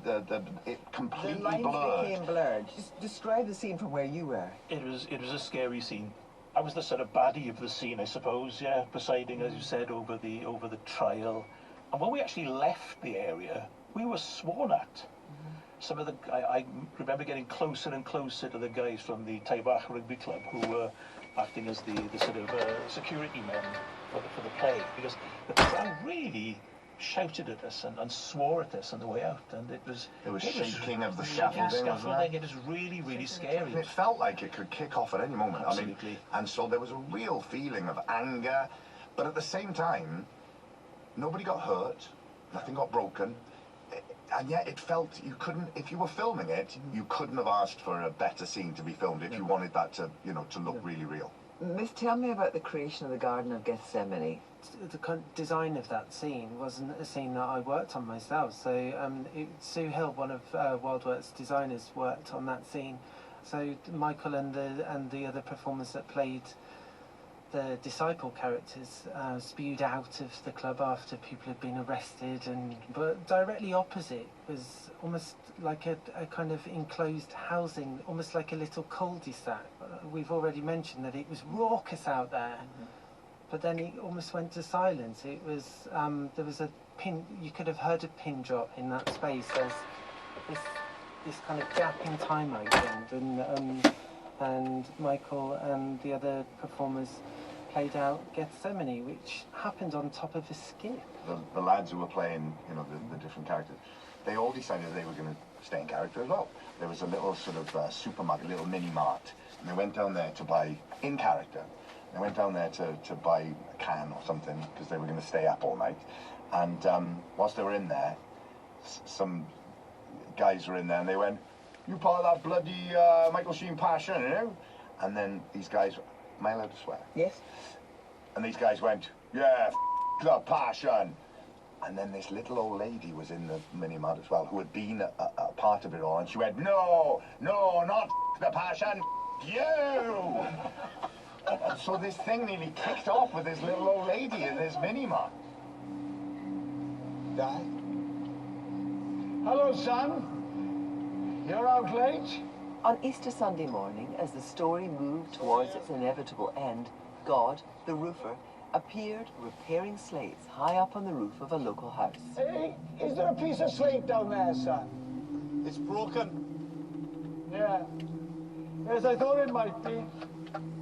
it completely blurred. The lines became blurred. Just describe the scene from where you were. It was a scary scene. I was the sort of baddie of the scene, I suppose, yeah, presiding, as you said, over the trial. And when we actually left the area, we were sworn at. Some of I remember getting closer and closer to the guys from the Taibach Rugby Club who were acting as the sort of security men for the play, because the crowd really shouted at us and swore at us on the way out, and it was shaking of the scaffolding. It was really scary. And it felt like it could kick off at any moment. Absolutely. I mean, and so there was a real feeling of anger, but at the same time, nobody got hurt, nothing got broken, and yet it felt you couldn't. If you were filming it, you couldn't have asked for a better scene to be filmed if you wanted that to, to look really real. Myth, tell me about the creation of the Garden of Gethsemane. The design of that scene wasn't a scene that I worked on myself, so Sue Hill, one of WildWorks designers, worked on that scene. So Michael and the other performers that played the disciple characters spewed out of the club after people had been arrested, but directly opposite was almost like a kind of enclosed housing, almost like a little cul-de-sac. We've already mentioned that it was raucous out there. But then it almost went to silence. It was there was a pin. You could have heard a pin drop in that space. There's this kind of gap in time opened, and Michael and the other performers played out Gethsemane, which happened on top of a skip. The lads who were playing, the different characters, they all decided they were going to stay in character as well. There was a little sort of supermarket, little mini mart, and they went down there to buy in character. They went down there to buy a can or something because they were going to stay up all night. And whilst they were in there, some guys were in there and they went, "You part of that bloody Michael Sheen Passion, you know?" And then these guys, am I allowed to swear? Yes. And these guys went, "Yeah, the Passion." And then this little old lady was in the mini-mart as well, who had been a part of it all. And she went, "No, not the Passion, you!" And so this thing nearly kicked off with this little old lady in this mini-mart. Dad? Hello, son. You're out late? On Easter Sunday morning, as the story moved towards its inevitable end, God, the roofer, appeared repairing slates high up on the roof of a local house. Hey, is there a piece of slate down there, son? It's broken. Yeah. Yes, I thought it might be.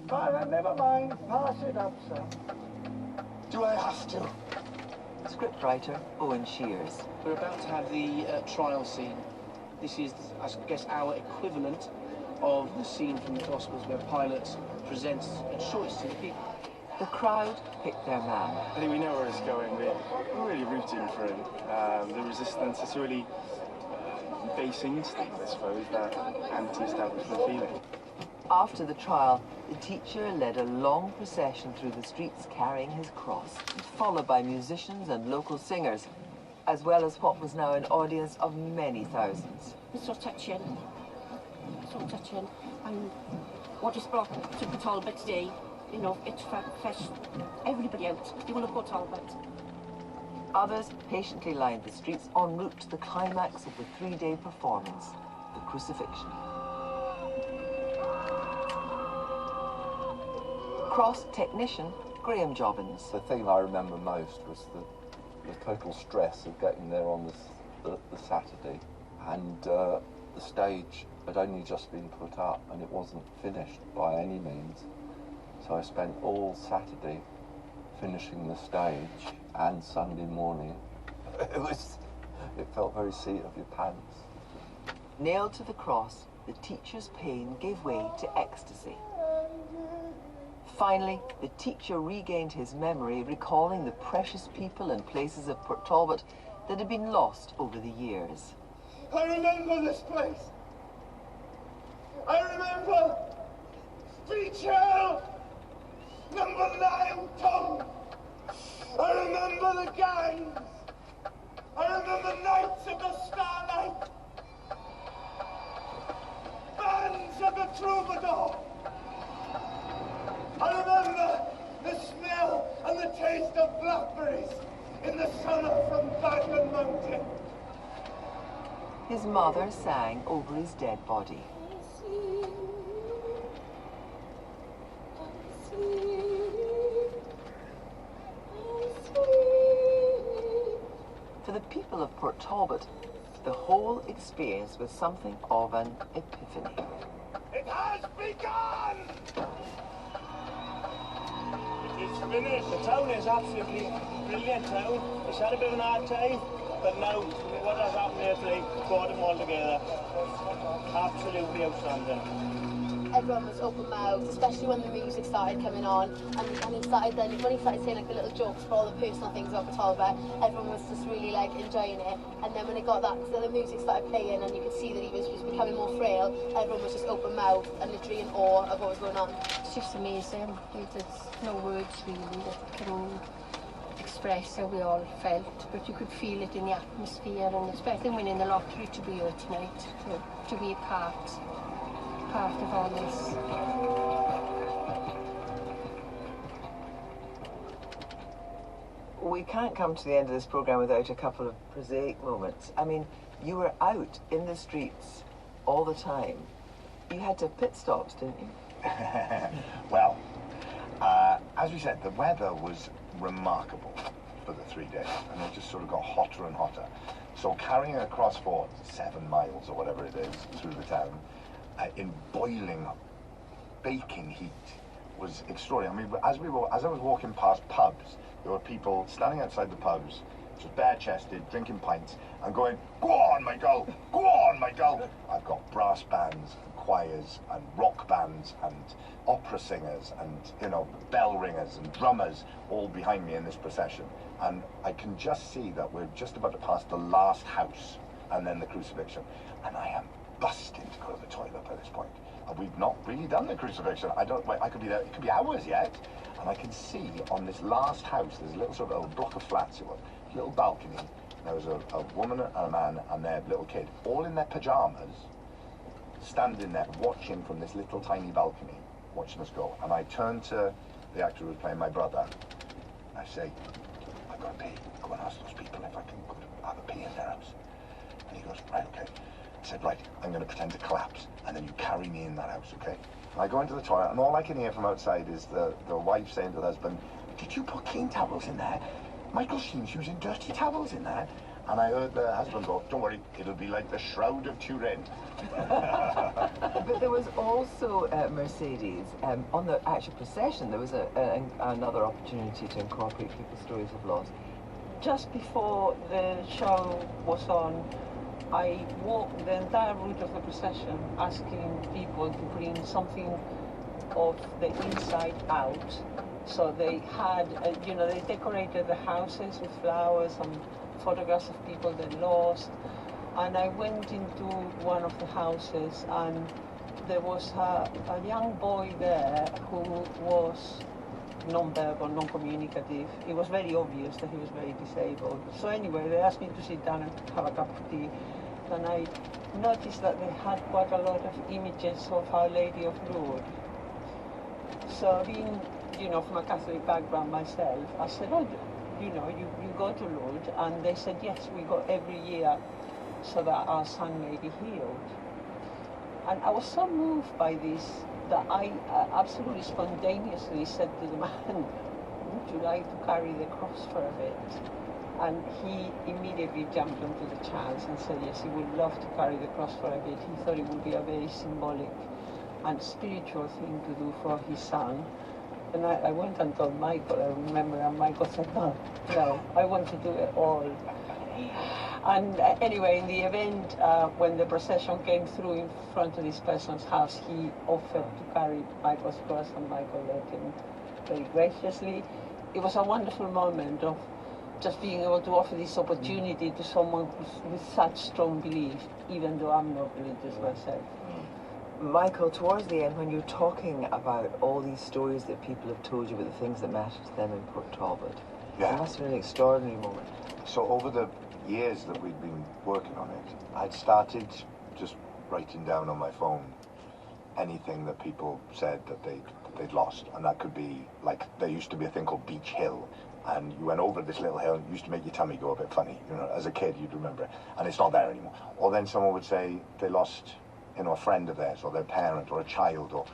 But never mind. Pass it up, son. Do I have to? Scriptwriter Owen Shears. We're about to have the trial scene. This is, I guess, our equivalent of the scene from the Gospels where Pilate presents a choice to the people. The crowd picked their man. I think we know where it's going. We're really rooting for him. The resistance is really base instinct, I suppose, that anti-establishment feeling. After the trial, the teacher led a long procession through the streets carrying his cross, followed by musicians and local singers, as well as what was now an audience of many thousands. It's so touching. So touching. And what is brought to Port Talbot today, it's fresh. Everybody out. They want to Port Talbot. Others patiently lined the streets en route to the climax of the three-day performance, the crucifixion. Cross technician Graham Jobbins. The thing I remember most was the total stress of getting there on the Saturday, and the stage had only just been put up and it wasn't finished by any means. So I spent all Saturday finishing the stage and Sunday morning. It felt very seat of your pants. Nailed to the cross, the teacher's pain gave way to ecstasy. Finally, the teacher regained his memory, recalling the precious people and places of Port Talbot that had been lost over the years. I remember this place. I remember Beach Hill, number 9 Tom. I remember the gangs. I remember nights of the starlight. Bands of the troubadour. I remember the smell and the taste of blackberries in the summer from Bagland Mountain. his mother sang over his dead body. For the people of Port Talbot, the whole experience was something of an epiphany. It has begun! It's finished. The town is absolutely brilliant town. It's had a bit of an hard time, but now what has happened here today brought them all together. Absolutely outstanding. Everyone was open mouthed, especially when the music started coming on, and he started then when he started saying like the little jokes for all the personal things about Talbot, everyone was just really like enjoying it. And then when it got that, so the music started playing, and you could see that he was just becoming more frail. Everyone was just open mouthed and literally in awe of what was going on. It's just amazing. There's no words really that can express how we all felt, but you could feel it in the atmosphere, and it's better than winning the lottery to be here tonight, to be a part of all this. We can't come to the end of this programme without a couple of prosaic moments. I mean, you were out in the streets all the time. You had to pit stops, didn't you? Well, as we said, the weather was remarkable for the 3 days, and it just sort of got hotter and hotter. So carrying across for 7 miles or whatever it is through the town, in boiling, baking heat was extraordinary. I mean, as I was walking past pubs, there were people standing outside the pubs, just bare-chested, drinking pints, and going, "Go on, my girl! Go on, my girl!" I've got brass bands, and choirs, and rock bands, and opera singers, and, you know, bell ringers and drummers all behind me in this procession. And I can just see that we're just about to pass the last house, and then the crucifixion. And I am busting to go to the toilet by this point. And we've not really done the crucifixion. I could be there, it could be hours yet. And I can see on this last house, there's a little sort of a block of flats, it was, a little balcony. There was a woman and a man and their little kid, all in their pajamas, standing there watching from this little tiny balcony, watching us go. And I turned to the actor who was playing my brother. I say, "I've got to pee. Go and ask those people if I can have a pee in their house." And he goes, "Right, okay." I said, "Right, I'm going to pretend to collapse, and then you carry me in that house, okay?" And I go into the toilet, and all I can hear from outside is the wife saying to the husband, "Did you put clean towels in there? Michael seems using dirty towels in there." And I heard the husband go, "Don't worry, it'll be like the Shroud of Turin." But there was also, Mercedes, on the actual procession, there was another opportunity to incorporate people's stories of loss. Just before the show was on, I walked the entire route of the procession asking people to bring something of the inside out. So they had, they decorated the houses with flowers and photographs of people they lost. And I went into one of the houses, and there was a young boy there who was non-verbal, non-communicative. It was very obvious that he was very disabled. So anyway, they asked me to sit down and have a cup of tea. And I noticed that they had quite a lot of images of Our Lady of Lourdes. So being, from a Catholic background myself, I said, "Oh, you go to Lourdes?" And they said, "Yes, we go every year so that our son may be healed." And I was so moved by this that I absolutely spontaneously said to the man, "Would you like to carry the cross for a bit?" And he immediately jumped onto the chance and said, yes, he would love to carry the cross for a bit. He thought it would be a very symbolic and spiritual thing to do for his son. And I went and told Michael, I remember, and Michael said, no, I want to do it all. And anyway, in the event, when the procession came through in front of this person's house, he offered to carry Michael's cross, and Michael let him very graciously. It was a wonderful moment of just being able to offer this opportunity to someone with such strong belief, even though I'm not religious myself. Michael, towards the end, when you're talking about all these stories that people have told you about the things that matter to them in Port Talbot, it must have been an extraordinary moment. So over the years that we'd been working on it, I'd started just writing down on my phone anything that people said that they'd lost. And that could be, like, there used to be a thing called Beach Hill, and you went over this little hill, and it used to make your tummy go a bit funny. You know, as a kid, you'd remember it, and it's not there anymore. Or then someone would say they lost, you know, a friend of theirs, or their parent, or a child, or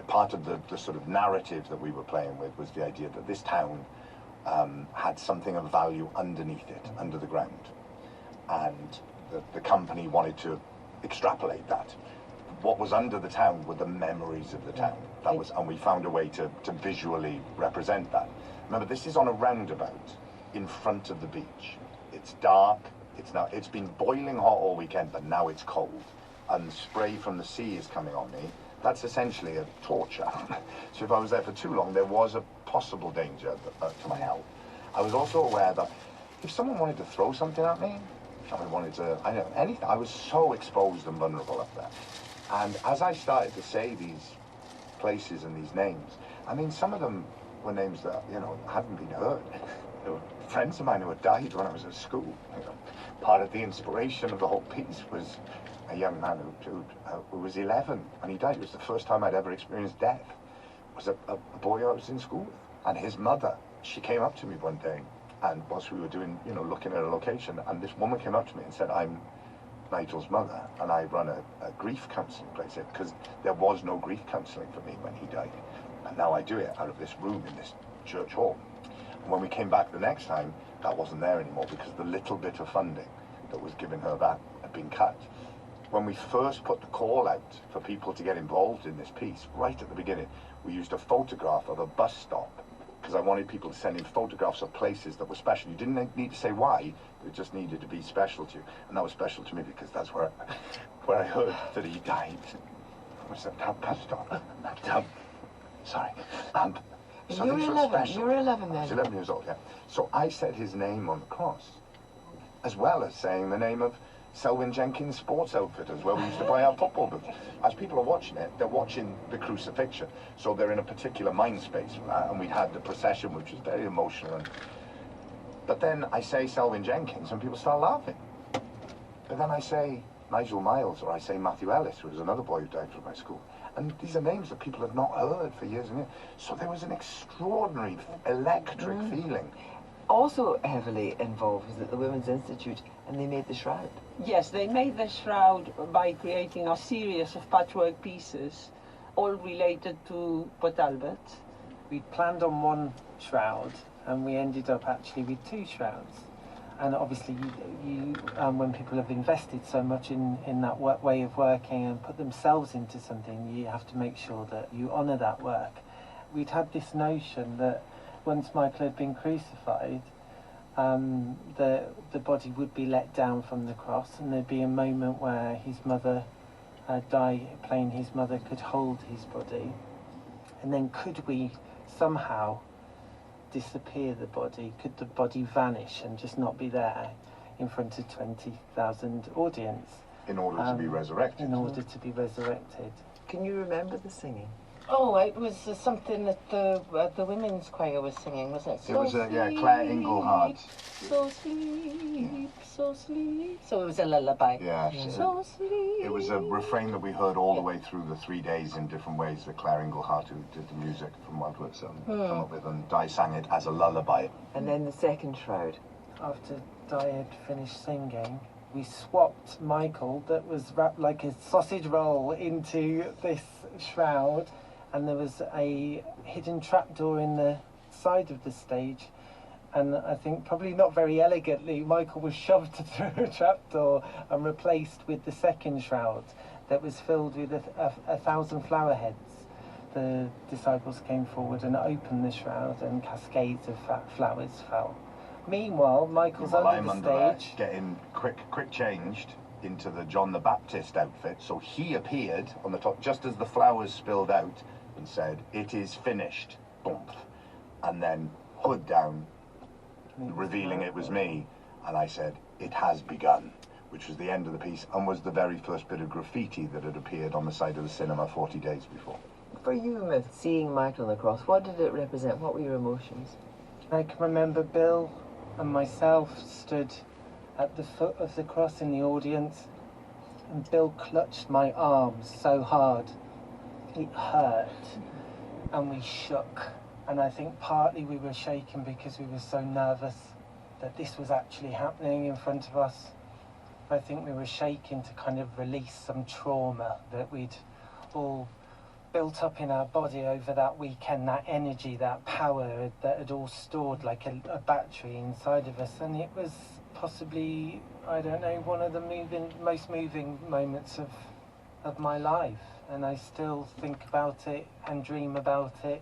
part of the sort of narrative that we were playing with was the idea that this town had something of value underneath it, under the ground, and the company wanted to extrapolate that. What was under the town were the memories of the town. That was, and we found a way to visually represent that. Remember, this is on a roundabout in front of the beach. It's dark. It's been boiling hot all weekend, but now it's cold, and spray from the sea is coming on me. That's essentially a torture. So if I was there for too long, there was a possible danger to my health. I was also aware that if someone wanted to throw something at me, someone wanted to, I don't know, anything, I was so exposed and vulnerable up there. And as I started to say these places and these names, I mean, some of them were names that, you know, hadn't been heard. There were friends of mine who had died when I was at school. You know, part of the inspiration of the whole piece was a young man who was 11 when he died. It was the first time I'd ever experienced death. It was a boy I was in school with. And his mother, she came up to me one day, and whilst we were doing, you know, looking at a location, and this woman came up to me and said, "I'm Nigel's mother, and I run a grief counselling place here," because there was no grief counselling for me when he died. And now I do it out of this room in this church hall. And when we came back the next time, that wasn't there anymore because the little bit of funding that was giving her that had been cut. When we first put the call out for people to get involved in this piece, right at the beginning, we used a photograph of a bus stop because I wanted people to send in photographs of places that were special. You didn't need to say why, it just needed to be special to you. And that was special to me because that's where I heard that he died. Was that bus stop? Sorry. You were 11. You were 11 then. I was 11 years old, yeah. So I said his name on the cross, as well as saying the name of Selwyn Jenkins Sports Outfitters, where we used to buy our football boots. As people are watching it, they're watching the crucifixion, so they're in a particular mind space for that, and we had the procession, which was very emotional. But then I say Selwyn Jenkins, and people start laughing. But then I say Nigel Miles, or I say Matthew Ellis, who was another boy who died from my school. And these are names that people have not heard for years and years. So there was an extraordinary, electric feeling. Also heavily involved was at the Women's Institute, and they made the shroud. Yes, they made the shroud by creating a series of patchwork pieces, all related to Port Albert. We planned on one shroud, and we ended up actually with two shrouds. And obviously, when people have invested so much in that way of working and put themselves into something, you have to make sure that you honour that work. We'd had this notion that once Michael had been crucified, the body would be let down from the cross, and there'd be a moment where his mother, playing his mother, could hold his body. And then could we somehow disappear the body? Could the body vanish and just not be there in front of 20,000 audience? In order to be resurrected. In order to be resurrected. Can you remember the singing? Oh, it was something that the women's choir was singing, wasn't it? It was, Claire Engelhardt. So sleep, so sleep. So it was a lullaby. Yeah. So sleep. It was a refrain that we heard all the way through the 3 days in different ways that Claire Engelhardt, who did the music from Wildwood, come up with, and Di sang it as a lullaby. And then the second shroud. After Di had finished singing, we swapped Michael, that was wrapped like a sausage roll, into this shroud. And there was a hidden trapdoor in the side of the stage, and I think probably not very elegantly, Michael was shoved through a trapdoor and replaced with the second shroud that was filled with 1,000 flower heads. The disciples came forward and opened the shroud, and cascades of flowers fell. Meanwhile, Michael's under the stage, getting quick changed into the John the Baptist outfit, so he appeared on the top just as the flowers spilled out and said, "It is finished," boom, and then hood down, revealing it was me, and I said, "It has begun," which was the end of the piece and was the very first bit of graffiti that had appeared on the side of the cinema 40 days before. For you, Myth, seeing Michael on the cross, what did it represent? What were your emotions? I can remember Bill and myself stood at the foot of the cross in the audience, and Bill clutched my arms so hard it hurt, and we shook And I think partly we were shaken because we were so nervous that this was actually happening in front of us. I think we were shaken to kind of release some trauma that we'd all built up in our body over that weekend, that energy, that power that had all stored like a battery inside of us. And it was possibly, I don't know, one of the most moving moments of my life. And I still think about it and dream about it.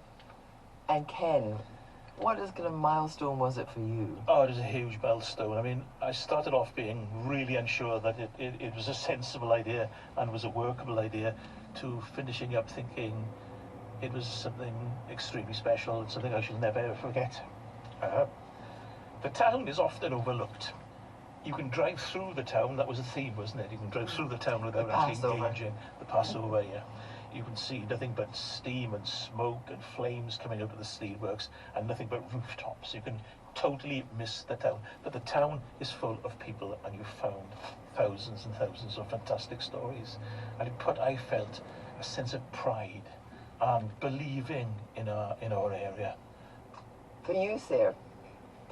And Ken, what kind of milestone was it for you? Oh, it was a huge milestone. I mean, I started off being really unsure that it was a sensible idea and was a workable idea, to finishing up thinking it was something extremely special and something I should never ever forget. The town is often overlooked. You can drive through the town, that was a theme, wasn't it? You can drive through the town without actually engaging. The Passover, yeah. You can see nothing but steam and smoke and flames coming out of the steelworks and nothing but rooftops. You can totally miss the town. But the town is full of people, and you found thousands and thousands of fantastic stories. And I felt a sense of pride and believing in our area. For you, Sarah,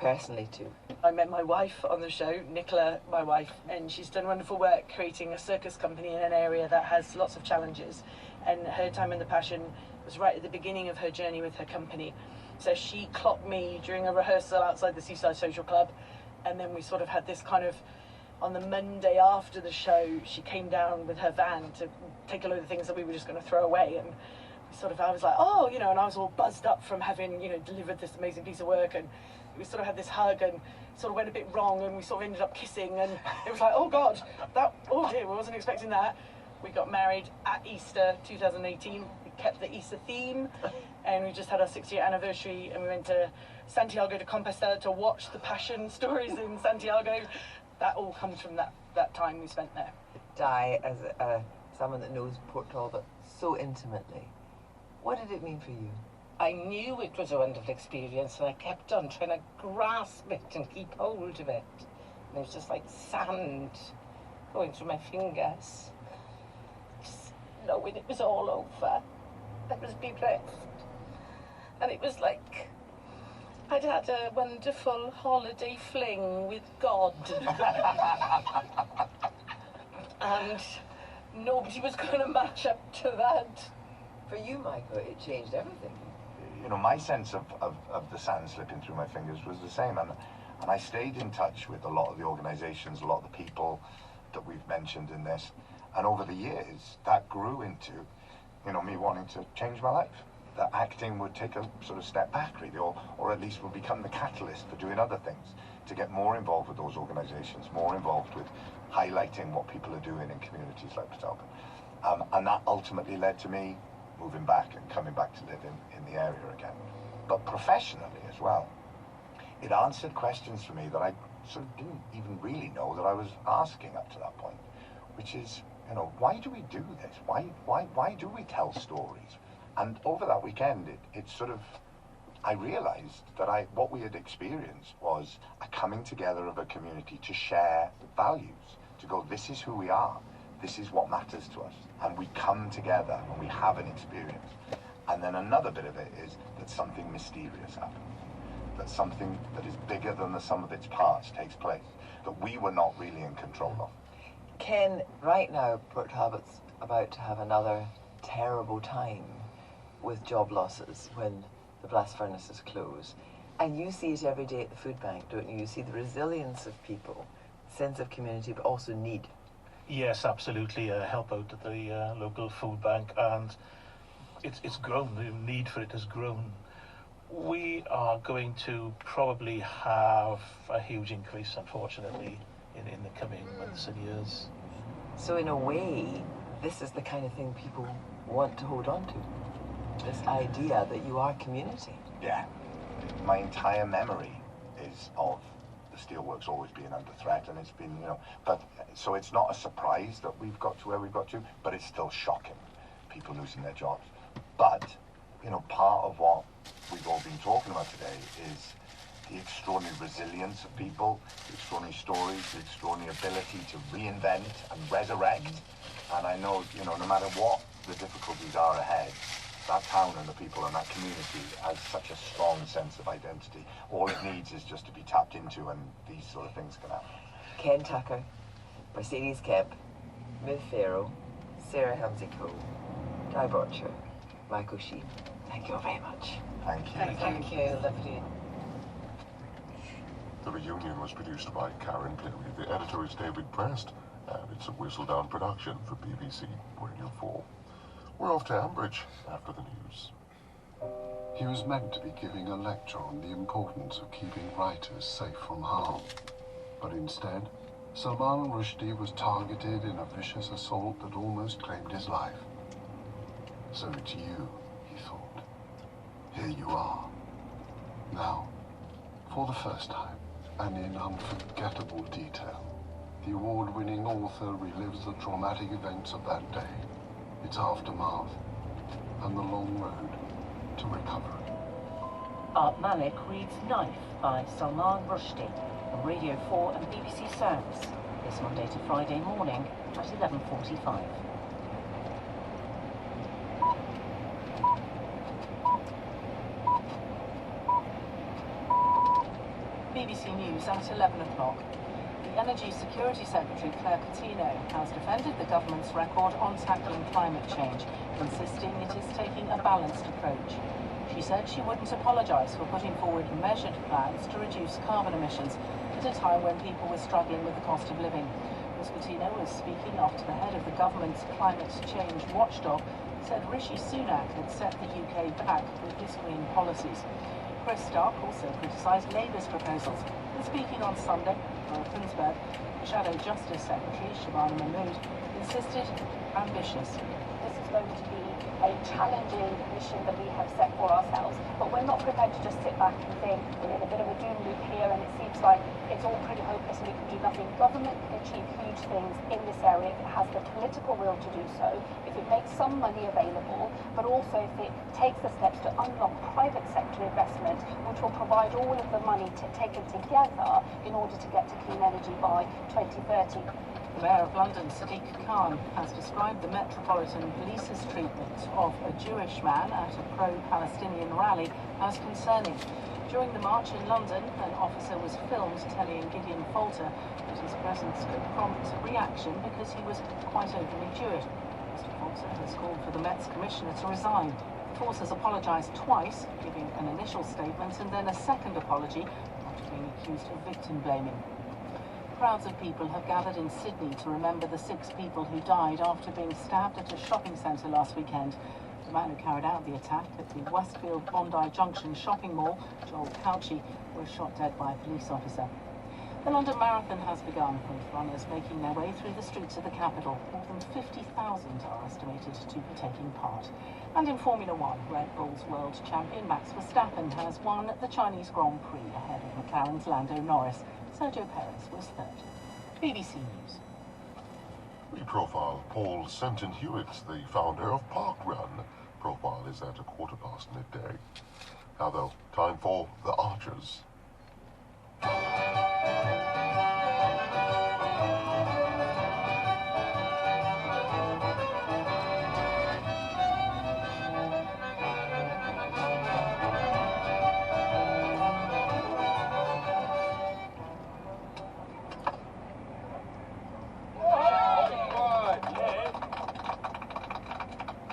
personally too. I met my wife on the show, Nicola, my wife, and she's done wonderful work creating a circus company in an area that has lots of challenges. And her time in the Passion was right at the beginning of her journey with her company. So she clocked me during a rehearsal outside the Seaside Social Club, and then we sort of had this kind of, on the Monday after the show, she came down with her van to take a load of things that we were just going to throw away. And I was like, oh, and I was all buzzed up from having, delivered this amazing piece of work. And we sort of had this hug and sort of went a bit wrong, and we sort of ended up kissing, and it was like, oh God, oh dear, we wasn't expecting that. We got married at Easter 2018. We kept the Easter theme, and we just had our 6-year anniversary, and we went to Santiago de Compostela to watch the Passion stories in Santiago. That all comes from that time we spent there. Di, as someone that knows Port Talbot so intimately, what did it mean for you? I knew it was a wonderful experience, and I kept on trying to grasp it and keep hold of it. And it was just like sand going through my fingers. Just knowing it was all over. I was bereft. And it was like I'd had a wonderful holiday fling with God. And nobody was going to match up to that. For you, Michael, it changed everything. My sense of the sand slipping through my fingers was the same, and I stayed in touch with a lot of the organisations, a lot of the people that we've mentioned in this, and over the years that grew into, me wanting to change my life. That acting would take a sort of step back, really, or at least would become the catalyst for doing other things, to get more involved with those organisations, more involved with highlighting what people are doing in communities like Port Talbot. And that ultimately led to me moving back and coming back to live in the area again. But professionally as well, it answered questions for me that I sort of didn't even really know that I was asking up to that point, which is, why do we do this? Why do we tell stories? And over that weekend, I realized that what we had experienced was a coming together of a community to share values, to go, this is who we are. This is what matters to us. And we come together and we have an experience. And then another bit of it is that something mysterious happens. That something that is bigger than the sum of its parts takes place. That we were not really in control of. Ken, right now, Port Talbot's about to have another terrible time with job losses when the blast furnaces close. And you see it every day at the food bank, don't you? You see the resilience of people, sense of community, but also need. Yes, absolutely. Help out at the local food bank, and it's grown. The need for it has grown. We are going to probably have a huge increase, unfortunately, in the coming months and years. So in a way, this is the kind of thing people want to hold on to. This idea that you are community. Yeah. My entire memory is of the steelworks always being under threat, and it's been, but so it's not a surprise that we've got to where we've got to, but it's still shocking, people losing their jobs. But, part of what we've all been talking about today is the extraordinary resilience of people, the extraordinary stories, the extraordinary ability to reinvent and resurrect. And I know, no matter what the difficulties are ahead, that town and the people and that community has such a strong sense of identity. All it needs is just to be tapped into, and these sort of things can happen. Ken Tucker, Mercedes Kemp, Myth Farrow, Sarah Helmsey-Cole, Guy Butcher, Michael Sheen. Thank you all very much. Thank you. Thank you, lovely. The reunion was produced by Karen Perry. The editor is David Prest, and it's a Whistledown production for BBC Radio 4. We're off to Ambridge after the news. He was meant to be giving a lecture on the importance of keeping writers safe from harm. But instead, Salman Rushdie was targeted in a vicious assault that almost claimed his life. So it's you, he thought. Here you are. Now, for the first time, and in unforgettable detail, the award-winning author relives the traumatic events of that day, its aftermath, and the long road to recovery. Art Malik reads Knife by Salman Rushdie on Radio 4 and BBC Sounds this Monday to Friday morning at 11:45. BBC News at 11 o'clock. The Energy Security Secretary Claire Coutinho has defended the government's record on tackling climate change, insisting it is taking a balanced approach. She said she wouldn't apologise for putting forward measured plans to reduce carbon emissions at a time when people were struggling with the cost of living. Ms Coutinho was speaking after the head of the government's climate change watchdog said Rishi Sunak had set the UK back with his green policies. Chris Stark also criticised Labour's proposals, and speaking on Sunday, Laura Finsberg, Shadow Justice Secretary Shabana Mahmood, insisted ambitious. This is going to be a challenging mission that we have set for ourselves, but we're not prepared to just sit back and think we're in a bit of a doom loop here and it seems like it's all pretty hopeless and we can do nothing. Government can achieve huge things in this area if it has the political will to do so, if it makes some money available, but also if it takes the steps to unlock private sector investment, which will provide all of the money taken together in order to get to clean energy by 2030. The Mayor of London, Sadiq Khan, has described the Metropolitan Police's treatment of a Jewish man at a pro-Palestinian rally as concerning. During the march in London, an officer was filmed telling Gideon Falter that his presence could prompt reaction because he was quite openly Jewish. Mr Falter has called for the Met's commissioner to resign. The force has apologised twice, giving an initial statement and then a second apology after being accused of victim blaming. Crowds of people have gathered in Sydney to remember the 6 people who died after being stabbed at a shopping centre last weekend. The man who carried out the attack at the Westfield Bondi Junction shopping mall, Joel Couchy, was shot dead by a police officer. The London Marathon has begun, with runners making their way through the streets of the capital. More than 50,000 are estimated to be taking part. And in Formula One, Red Bull's world champion Max Verstappen has won the Chinese Grand Prix ahead of McLaren's Lando Norris. Sergio Perez was third. BBC News. We profile Paul Senton Hewitt, the founder of Park Run. Profile is at midday. Now though, time for The Archers.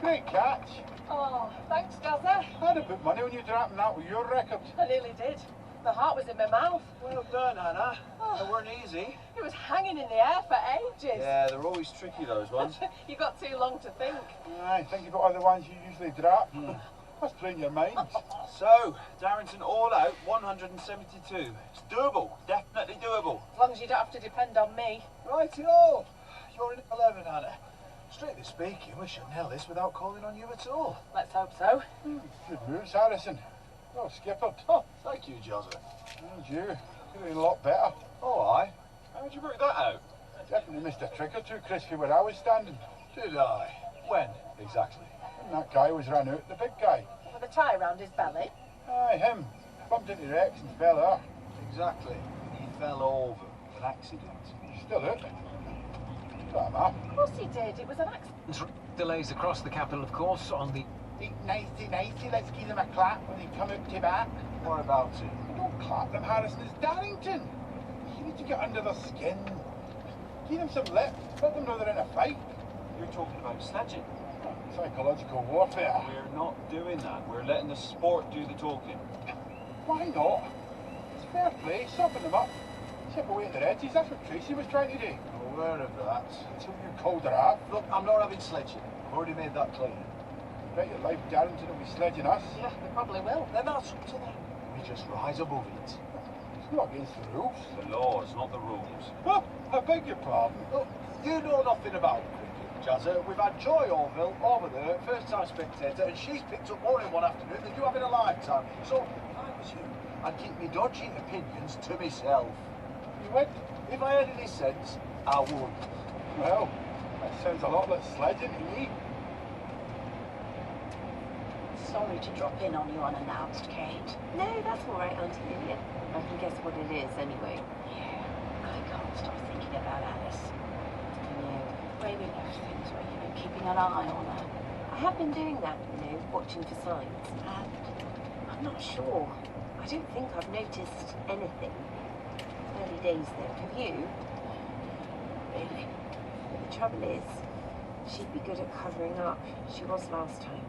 Great catch. Oh, thanks, Gazza. I'd have put money on you dropping that with your record. I nearly did. The heart was in my mouth. Well done, Hannah. They weren't easy. It was hanging in the air for ages. Yeah, they're always tricky, those ones. You got too long to think. I think about other ones you usually drop. Must train your mind. So, Darrington all out, 172. It's doable, definitely doable. As long as you don't have to depend on me. Righty-o. You're in 11, Hannah. Strictly speaking, we should nail this without calling on you at all. Let's hope so. Good moves, Harrison. Oh, skipper. Oh, thank you, Joseph. And you. You're doing a lot better. Oh, aye. How'd you work that out? Definitely missed a trick or two, Crispy, where I was standing. Did I? When, exactly? When that guy was run out, the big guy. With a tie around his belly. Aye, him. Bumped into Rex and fell out. Exactly. He fell over. An accident. He's still hurt. Of course he did. It was an accident. Delays across the capital, of course, on the Nicey, let's give them a clap when they come out to bat. What about it? Don't clap them, Harrison. It's Darrington. You need to get under their skin. Give them some lip. Let them know they're in a fight. You're talking about sledging. Psychological warfare. We're not doing that. We're letting the sport do the talking. Why not? It's fair play. Soften them up. Chip away at their edges. That's what Tracy was trying to do. I'm aware of that. Until you called her out. Look, I'm not having sledging. I've already made that clear. Bet your life Darrington will be sledging us. Yeah, they probably will. Then that's up to them. We just rise above it. It's not against the rules. The laws, not the rules. Oh, I beg your pardon. Look, you know nothing about cricket, Jazza. We've had Joy Orville over there, first-time spectator, and she's picked up more in one afternoon than you have in a lifetime. So, if I was you, I'd keep me dodgy opinions to myself. You would? If I had any sense, I would. Well, that sounds a lot like sledging to me. Sorry to drop in on you unannounced, Kate. No, that's all right, Auntie Lillian. I can guess what it is anyway. Yeah, I can't stop thinking about Alice. The way we left things were, keeping an eye on her. I have been doing that, watching for signs. And I'm not sure. I don't think I've noticed anything. Early days, though. Have you? Really? But the trouble is, she'd be good at covering up. She was last time.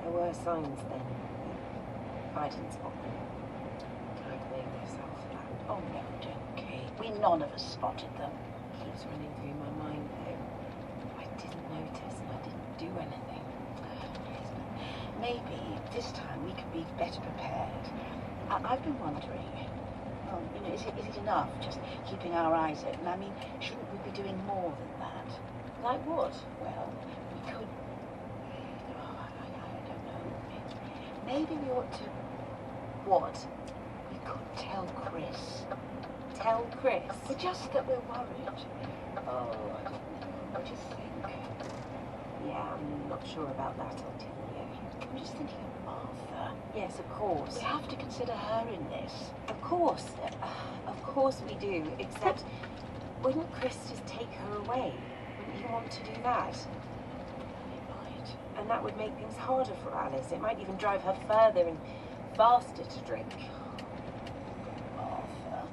There were signs then, but I didn't spot them. I blame myself for that. Oh, no, don't, Kate. We none of us spotted them. Keeps running through my mind, though. I didn't notice and I didn't do anything. Maybe this time we can be better prepared. I've been wondering, is it enough just keeping our eyes open? I mean, shouldn't we be doing more than that? Like what? Well, we could... Maybe we ought to... What? We could tell Chris. Tell Chris? Well, just that we're worried. Oh, I don't know. What do you think? Yeah, I'm not sure about that, I'll tell you. I'm just thinking of Martha. Yes, of course. We have to consider her in this. Of course we do, except wouldn't Chris just take her away? Wouldn't you want to do that? And that would make things harder for Alice. It might even drive her further and faster to drink. Martha,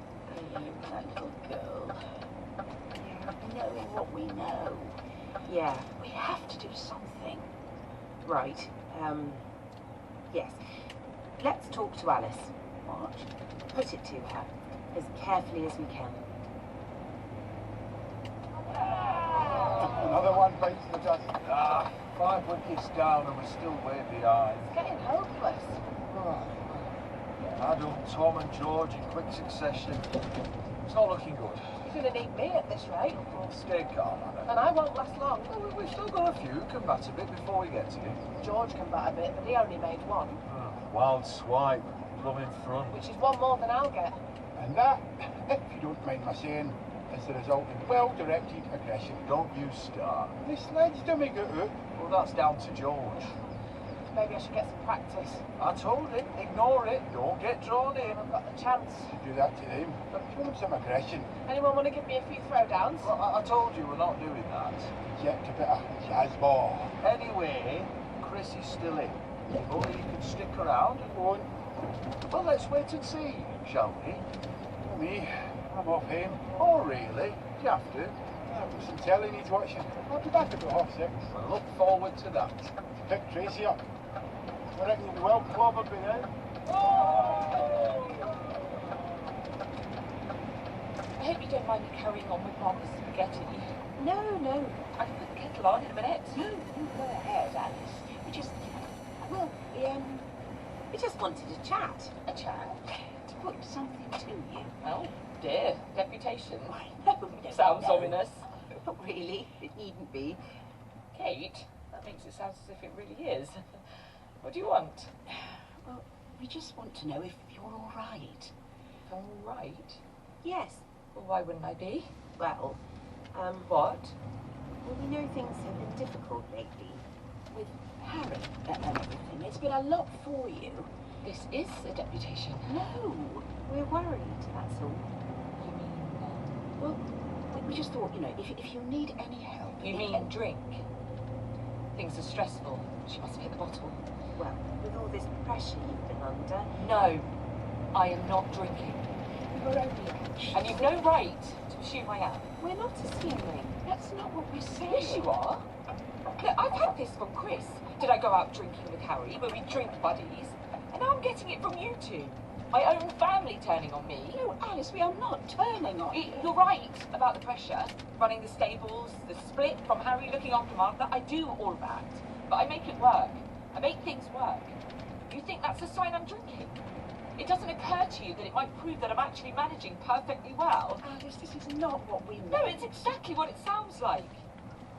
that little girl. Knowing what we know. Yeah. We have to do something. Right. Yes. Let's talk to Alice. What? Put it to her, as carefully as we can. Another one bites the dust. 5 wickets down and we're still way behind. It's getting hopeless. Adam, Tom and George in quick succession. It's not looking good. You're going to need me at this rate. Well, stay calm, Anna. And I won't last long. Well, we've still got a few who can bat a bit before we get to you. George can bat a bit, but he only made one. Wild swipe, plumb in front. Which is one more than I'll get. And that, if you don't mind my saying, is the result of well-directed aggression. Don't you start. The sledge don't make it up. Well, that's down to George. Maybe I should get some practice. I told him, ignore it, don't get drawn in. I've got the chance. To do that to them, show them some aggression. Anyone want to give me a few throwdowns? Well, I told you we're not doing that. Inject a bit of jazz ball. Anyway, Chris is still in. If only you could stick around. He won't. Well, let's wait and see, shall we? Me, I'm off home. Oh, really? Do you have to? I've got some telly needs watching. I'll be back about 6:30. Well, look forward to that. Pick Tracy up. I reckon you'll be well clobbered by then. I hope you don't mind me carrying on with Martha's spaghetti. No. I can put the kettle on in a minute. No, go ahead, Alice. We just wanted a chat. A chat? To put something to you. Oh, dear. Deputation. No. Sounds ominous. Not really. It needn't be. Kate, that makes it sound as if it really is. What do you want? Well, we just want to know if you're all right. All right? Yes. Well, why wouldn't I be? Well, what? Well, we know things have been difficult lately. With Harry and everything. It's been a lot for you. This is a deputation. No, we're worried, that's all. You mean... Well, we just thought, if you need any help... You mean drink? Things are stressful. She must have hit the bottle. Well, with all this pressure you've been under... No, I am not drinking. You're only out. And you've no right to assume I am. We're not assuming. That's not what we're saying. Yes, you are. Look, I've had this from Chris. Did I go out drinking with Harry, where we drink buddies? And now I'm getting it from you two. My own family turning on me. No, Alice, we are not turning on you. You're right about the pressure. Running the stables, the split from Harry, looking after Martha. I do all of that. But I make it work. I make things work. You think that's a sign I'm drinking? It doesn't occur to you that it might prove that I'm actually managing perfectly well? Alice, this is not what we meant. No, it's exactly what it sounds like.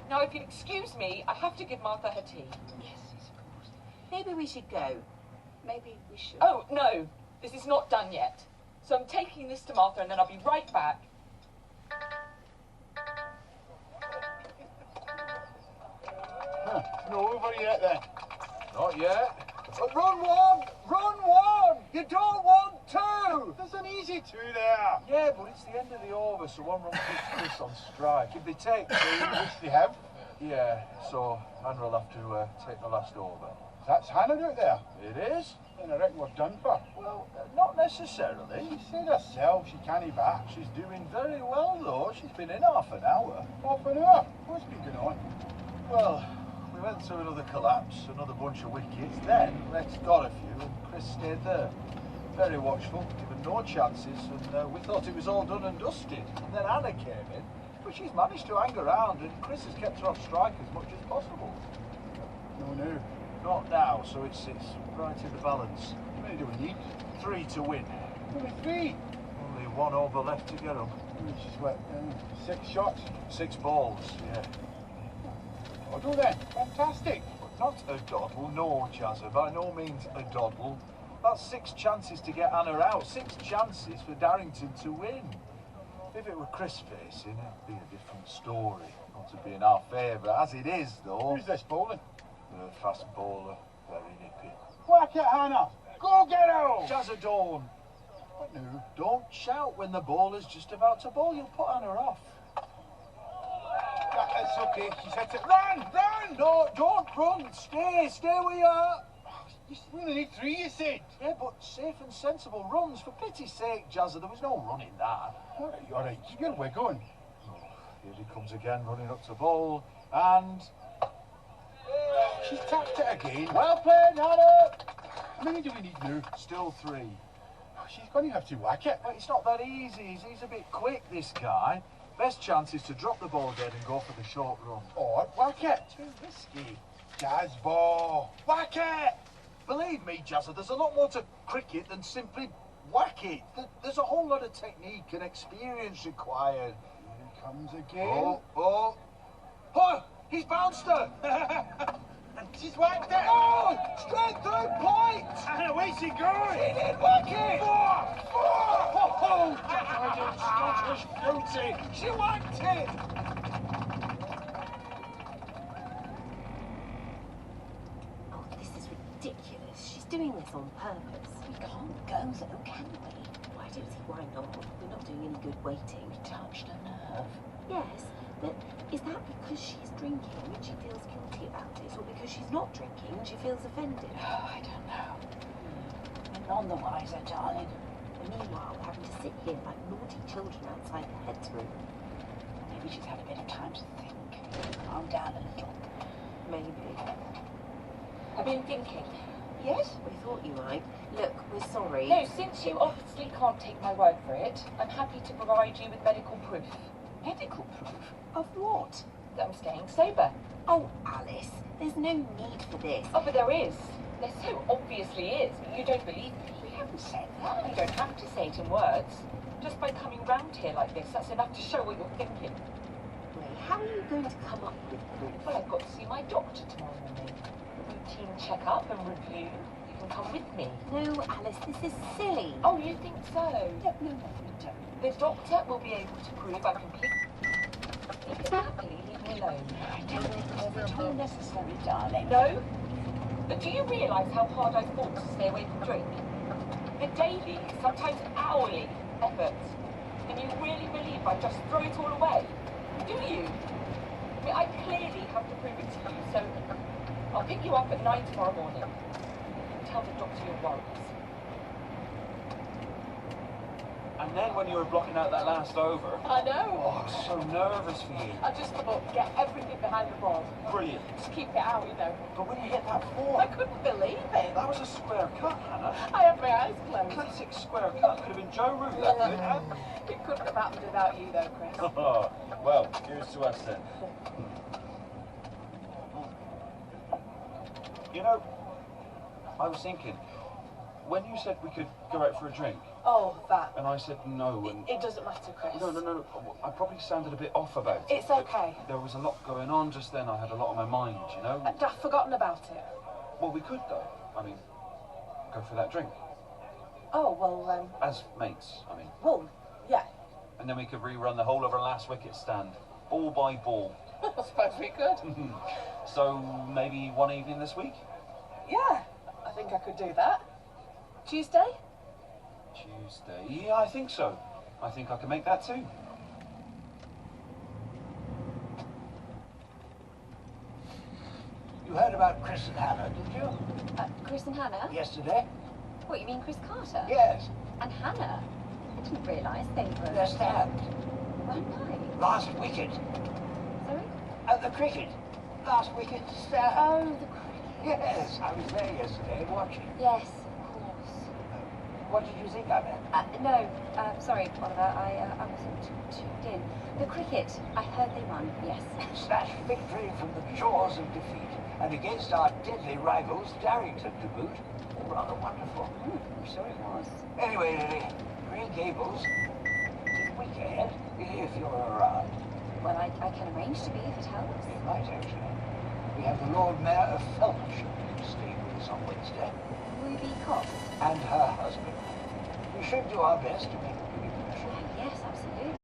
Now, if you'll excuse me, I have to give Martha her tea. Yes, of course. Maybe we should go. Maybe we should. Oh, no. This is not done yet. So I'm taking this to Martha and then I'll be right back. Huh, no over yet then. Not yet. Run one! Run one! You don't want two! There's an easy two there. Yeah, but it's the end of the over, so one run keeps Chris on strike. If they take two, which they have, yeah, so Hannah will have to take the last over. That's Hannah out there? It is. Then I reckon we're done for. Well, not necessarily. She said herself she can't back. She's doing very well, though. She's been in half an hour. Half an hour? What's been going on? Well, we went through another collapse, another bunch of wickets. Then Lex got a few and Chris stayed there. Very watchful, given no chances, and we thought it was all done and dusted. And then Hannah came in, but she's managed to hang around and Chris has kept her off strike as much as possible. No. Not now, so it's right in the balance. How many do we need? 3 to win. Only 3? Only 1 over left to get them. Which is what, 6 shots? 6 balls, yeah. Doddle then, fantastic. But not a doddle, no, Chazza, by no means a doddle. That's 6 chances to get Hannah out, 6 chances for Darrington to win. If it were Chris facing, it'd be a different story. Not to be in our favour, as it is, though. Who's this bowling? The fast bowler, very nippy. Whack it, Hannah! Go get her! Chazza Dawn. What no? Don't shout when the bowler's just about to bowl. You'll put Hannah off. That's okay. She's had to run! Run! No, don't run. Stay where you are. We only need 3, you said. Yeah, but safe and sensible runs. For pity's sake, Jazza, there was no running that. All right. Keep your way going. Oh, here he comes again, running up to bowl, and she's tapped it again. Well played, Hannah. How many do we need now? Still 3. She's going to have to whack it. Well, it's not that easy. He's a bit quick, this guy. Best chance is to drop the ball dead and go for the short run. Or whack it. Too risky. Jazz ball. Whack it! Believe me, Jazza, there's a lot more to cricket than simply whack it. There's a whole lot of technique and experience required. Here he comes again. Oh! He's bounced her! And she's whacked it! Oh! Straight through point! And away she goes! She did whack it! 4! Oh! Scottish beauty! She whacked it! Ridiculous. She's doing this on purpose. We can't go though, can we? Well, I don't see why not. We're not doing any good waiting. We touched a nerve. Yes, but is that because she's drinking and she feels guilty about it, or because she's not drinking and she feels offended? Oh, I don't know. We're none the wiser, darling. And meanwhile, we're having to sit here like naughty children outside the head's room. Maybe she's had a bit of time to think. Calm down a little. Maybe. I've been thinking. Yes? We thought you might. Look, we're sorry. No, since you obviously can't take my word for it, I'm happy to provide you with medical proof. Medical proof? Of what? That I'm staying sober. Oh, Alice, there's no need for this. Oh, but there is. There so obviously is, but you don't believe me. We haven't said that. You don't have to say it in words. Just by coming round here like this, that's enough to show what you're thinking. Ray, how are you going to come up with proof? Well, I've got to see my doctor tomorrow morning. Routine check-up and review. You can come with me. No, Alice, this is silly. Oh, you think so? No, we don't. The doctor will be able to prove I'm complete. You can happily leave me alone. I don't think it's at all necessary, darling. No? But do you realise how hard I've fought to stay away from drink? The daily, sometimes hourly efforts. And you really believe I just throw it all away? Do you? I mean, I clearly have to prove it to you, so I'll pick you up at 9 tomorrow morning. Tell the doctor your worries. And then when you were blocking out that last over... I know. Oh, I was so nervous for you. I just thought, get everything behind the ball. Brilliant. Just keep it out, you know. But when you hit that four... I couldn't believe it. That was a square cut, Hannah. I had my eyes closed. Classic square cut. Could have been Joe Root, that could have. It couldn't have happened without you, though, Chris. Well, here's to us then. You know, I was thinking, when you said we could go out for a drink, Oh, that. and I said no, and... It doesn't matter, Chris. No. I probably sounded a bit off about it. It's okay. There was a lot going on just then. I had a lot on my mind, you know? I've forgotten about it. Well, we could, though. I mean, go for that drink. Oh, well, As mates, I mean. well, yeah. And then we could rerun the whole of our last wicket stand, ball by ball. I suppose we could. So, maybe one evening this week? Yeah, I think I could do that. Tuesday? Tuesday? Yeah, I think so. I think I can make that too. You heard about Chris and Hannah, did you? Chris and Hannah? Yesterday? What, you mean Chris Carter? Yes. And Hannah? I didn't realise they were... Their stand. One night. Last wicket. Sorry? At the cricket. Last wicket stand. Oh, the cricket. Yes, I was there yesterday watching. Yes, of course. What did you think I meant? No, sorry, Oliver, I wasn't tuned in. The cricket, I heard they won, yes. Snatched victory from the jaws of defeat, and against our deadly rivals, Darrington to boot. Rather wonderful. I'm sure it was. Anyway, Green Gables, week ahead, if you're around. Well, I can arrange to be if it helps. It might, actually. We have the Lord Mayor of Felpersham staying with us on Wednesday. Ruby Cox. And her husband. We should do our best to make the